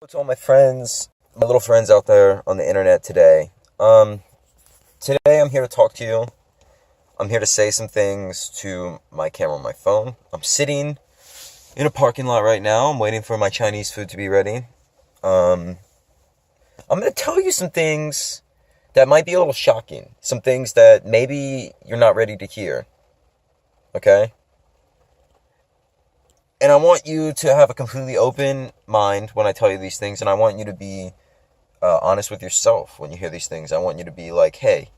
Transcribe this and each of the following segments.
To all my friends, my little friends out there on the internet today. Today I'm here to talk to you. I'm here to say some things to my camera on my phone. I'm sitting in a parking lot right now. I'm waiting for my Chinese food to be ready. I'm going to tell you some things that might be a little shocking. Some things that maybe you're not ready to hear. Okay? And I want you to have a completely open mind when I tell you these things, and I want you to be honest with yourself when you hear these things. I want you to be like, hey,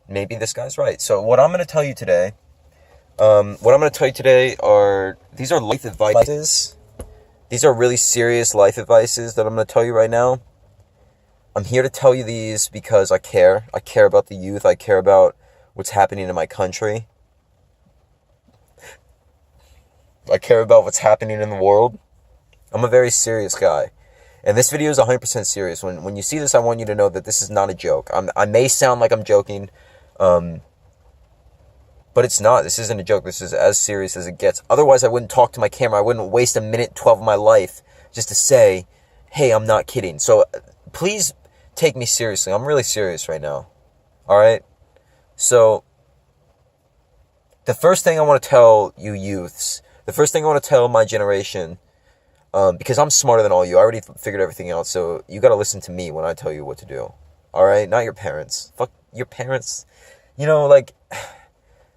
maybe this guy's right. So what I'm going to tell you today, these are life advices. These are really serious life advices that I'm going to tell you right now. I'm here to tell you these because I care. I care about the youth. I care about what's happening in my country. I care about what's happening in the world. I'm a very serious guy. And this video is 100% serious. When you see this, I want you to know that this is not a joke. I may sound like I'm joking, but it's not. This isn't a joke. This is as serious as it gets. Otherwise, I wouldn't talk to my camera. I wouldn't waste a minute 12 of my life just to say, hey, I'm not kidding. So please take me seriously. I'm really serious right now. All right? So the first thing I want to tell you youths, the first thing I want to tell my generation, because I'm smarter than all you. I already figured everything out, so you got to listen to me when I tell you what to do. All right? Not your parents. Fuck your parents.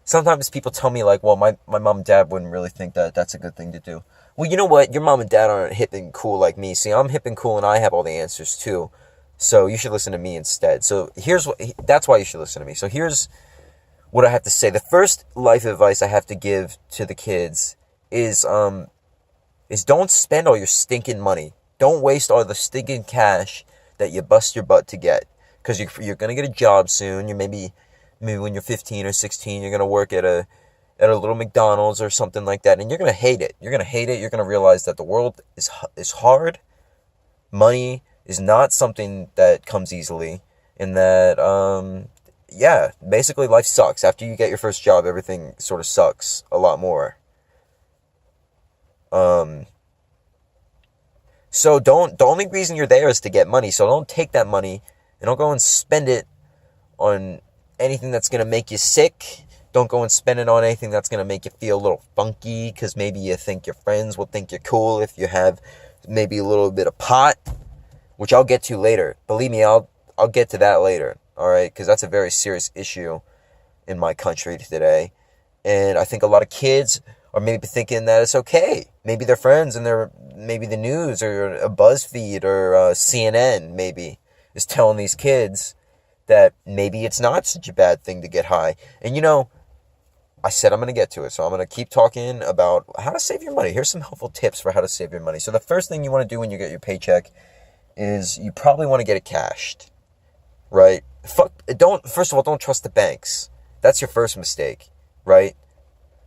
Sometimes people tell me, well, my mom and dad wouldn't really think that that's a good thing to do. Well, you know what? Your mom and dad aren't hip and cool like me. See, I'm hip and cool, and I have all the answers, too. So you should listen to me instead. So that's why you should listen to me. So here's what I have to say. The first life advice I have to give to the kids is don't spend all your stinking money. Don't waste all the stinking cash that you bust your butt to get. Because you're going to get a job soon. You maybe when you're 15 or 16, you're going to work at a little McDonald's or something like that. And you're going to hate it. You're going to hate it. You're going to realize that the world is hard. Money is not something that comes easily. And that, basically life sucks. After you get your first job, everything sort of sucks a lot more. So the only reason you're there is to get money. So don't take that money and don't go and spend it on anything that's going to make you sick. Don't go and spend it on anything that's going to make you feel a little funky, because maybe you think your friends will think you're cool if you have maybe a little bit of pot, which I'll get to later. Believe me, I'll get to that later. All right. Because that's a very serious issue in my country today. And I think a lot of kids are maybe thinking that it's okay. Maybe their friends and maybe the news or a BuzzFeed or CNN maybe is telling these kids that maybe it's not such a bad thing to get high. And I said I'm going to get to it. So I'm going to keep talking about how to save your money. Here's some helpful tips for how to save your money. So the first thing you want to do when you get your paycheck is you probably want to get it cashed, right? First of all, don't trust the banks. That's your first mistake, right?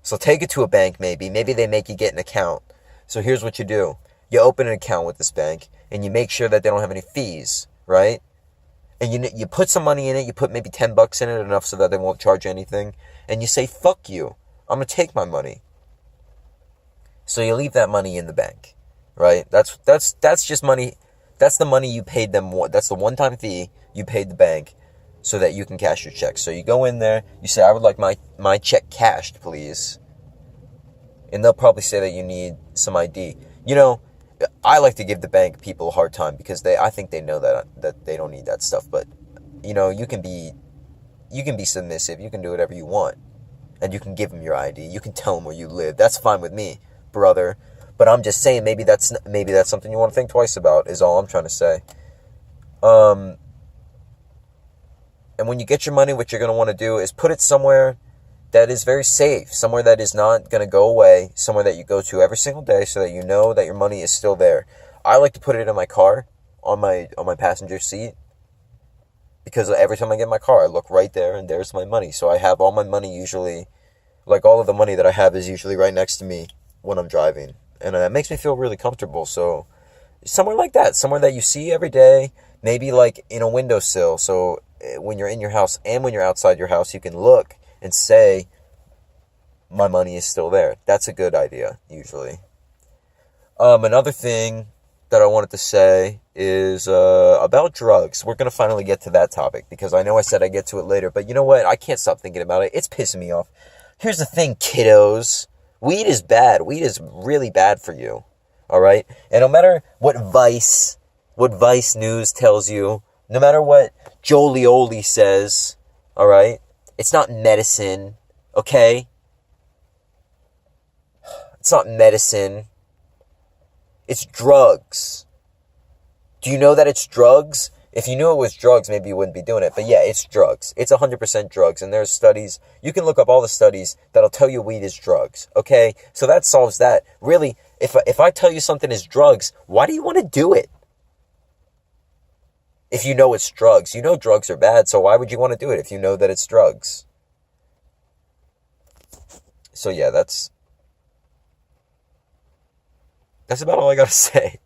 So take it to a bank maybe. Maybe they make you get an account. So here's what you do. You open an account with this bank, and you make sure that they don't have any fees, right? And you put some money in it. You put maybe $10 in it, enough so that they won't charge you anything. And you say, fuck you. I'm going to take my money. So you leave that money in the bank, right? That's just money. That's the money you paid them. That's the one-time fee you paid the bank so that you can cash your check. So you go in there, you say, I would like my check cashed, please. And they'll probably say that you need some ID. I like to give the bank people a hard time because I think they know that they don't need that stuff. But, you can be submissive. You can do whatever you want. And you can give them your ID. You can tell them where you live. That's fine with me, brother. But I'm just saying maybe that's something you want to think twice about is all I'm trying to say. And when you get your money, what you're going to want to do is put it somewhere that is very safe, somewhere that is not going to go away, somewhere that you go to every single day so that you know that your money is still there. I like to put it in my car, on my passenger seat, because every time I get in my car, I look right there and there's my money. So I have all my money usually, all of the money that I have is usually right next to me when I'm driving. And that makes me feel really comfortable. So somewhere like that, somewhere that you see every day, maybe in a windowsill. So when you're in your house and when you're outside your house, you can look and say, my money is still there. That's a good idea, usually. Another thing that I wanted to say is about drugs. We're going to finally get to that topic because I know I said I'd get to it later, but you know what? I can't stop thinking about it. It's pissing me off. Here's the thing, kiddos. Weed is bad. Weed is really bad for you. All right? And no matter what Vice News tells you, no matter what Jolioli says, all right? It's not medicine, okay? It's not medicine. It's drugs. Do you know that it's drugs? If you knew it was drugs, maybe you wouldn't be doing it. But yeah, it's drugs. It's 100% drugs. And there's studies. You can look up all the studies that'll tell you weed is drugs. Okay? So that solves that. Really, if I tell you something is drugs, why do you want to do it? If you know it's drugs. You know drugs are bad, so why would you want to do it if you know that it's drugs? So yeah, that's about all I gotta say.